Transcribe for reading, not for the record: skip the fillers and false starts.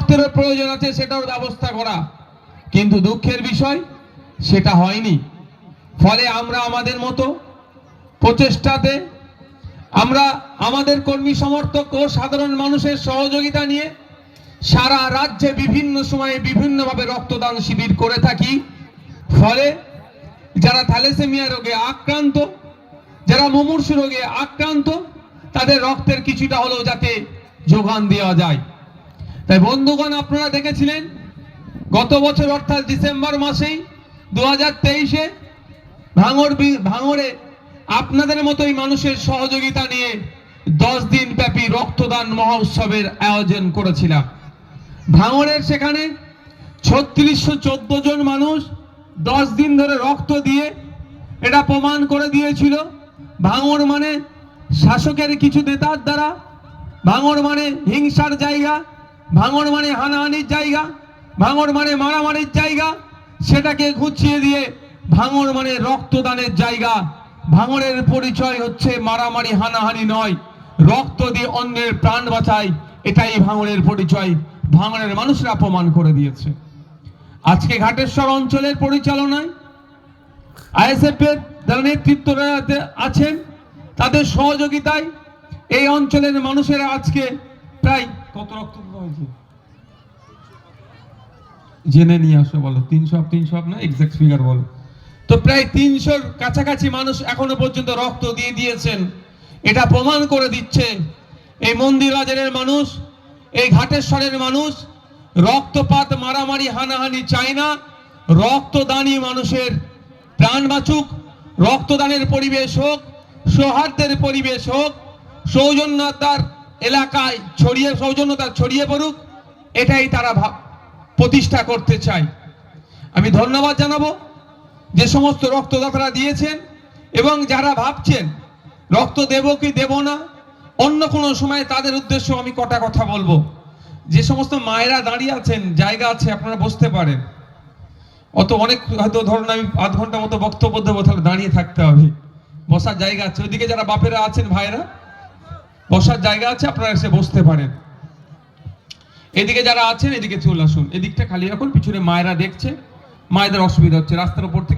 রক্তের প্রয়োজন আছে সেটার ব্যবস্থা করা, কিন্তু দুঃখের বিষয় সেটা হয়নি। ফলে আমরা আমাদের মতো প্রচেষ্টাতে আমরা আমাদের কর্মী সমর্থক ও সাধারণ মানুষের সহযোগিতা নিয়ে সারা রাজ্যে বিভিন্ন সময়ে বিভিন্নভাবে রক্তদান শিবির করে থাকি। ফলে যারা থ্যালাসেমিয়া রোগে আক্রান্ত, যারা মুমূর্ষু রোগে আক্রান্ত, তাদের রক্তের কিছুটা হলেও যাতে যোগান দেওয়া যায়। তাই বন্ধুগণ, আপনারা দেখেছিলেন গত বছর অর্থাৎ ডিসেম্বর মাসেই 2023-এ ভাঙড়ে আপনাদের মতোই মানুষের সহযোগিতা নিয়ে 10 দিন ব্যাপী রক্তদান মহোৎসবের আয়োজন করেছিলাম। ভাঙড়ের সেখানে 3614 জন মানুষ 10 দিন ধরে রক্ত দিয়ে এটা প্রমাণ করে দিয়েছিল ভাঙড় মানে শাসকের কিছু নেতার দ্বারা, ভাঙড় মানে হিংসার জায়গা, ভাঙড় মানে হানাহানির জায়গা, ভাঙড় মানে মারামারির জায়গা, সেটাকে ঘুচিয়ে দিয়ে ভাঙড় মানে রক্তদানের জায়গা। ভাঙড়ের পরিচয় হচ্ছে মারামারি হানাহানি নয়, রক্ত দিয়ে অন্যের প্রাণ বাঁচায়, এটাই ভাঙড়ের পরিচয়। ভাঙড়ের মানুষরা প্রমাণ করে দিয়েছে। আজকে ঘাটেশ্বর অঞ্চলের পরিচালনায় আইএসএফ এর যারা নেতৃত্বরা আছেন, তাদের সহযোগিতায় এই অঞ্চলের মানুষেরা আজকে প্রায় কত রক্তদান হয়েছে জেনে নিয়ে আসো, বলো 300 না এক্সাক্ট ফিগার বলো। তো প্রায় 300-র কাছাকাছি মানুষ এখনো পর্যন্ত রক্ত দিয়ে দিয়েছেন। এটা প্রমাণ করে দিচ্ছে এই মন্দিরবাজারের মানুষ, এই ঘাটেশ্বরের মানুষ রক্তপাত মারামারি হানাহানি চায় না। রক্তদানই মানুষের প্রাণ বাঁচুক, রক্তদানের পরিবেশ হোক, সৌহার্দ্যের পরিবেশ হোক, সৌজন্যতার এলাকায় সৌজন্যতা ছড়িয়ে পড়ুক, এটাই তারা প্রতিষ্ঠা করতে চায়। আমি ধন্যবাদ জানাবো যে সমস্ত রক্তদাতারা দিয়েছেন এবং যারা ভাবছেন রক্ত দেব কি দেব না, অন্য কোনো সময় তাদের উদ্দেশ্য আমি কটা কথা বলবো। যে সমস্ত মায়েরা দাঁড়িয়ে আছেন, জায়গা আছে, আপনারা বসতে পারেন। অনেক হয়তো ধরুন আমি আধ ঘন্টা মতো বক্তব্য দেবো, তাহলে দাঁড়িয়ে থাকতে হবে, বসার জায়গা আছে। ওইদিকে যারা বাপেরা আছেন, ভাইরা, বসার জায়গা আছে, আপনারা এসে বসতে পারেন। এদিকে যারা আছেন এদিকে চলে আসুন, এদিকটা খালি রাখুন, পিছনে মায়েরা দেখছে, মায়েদের অসুবিধা হচ্ছে রাস্তার উপর থেকে।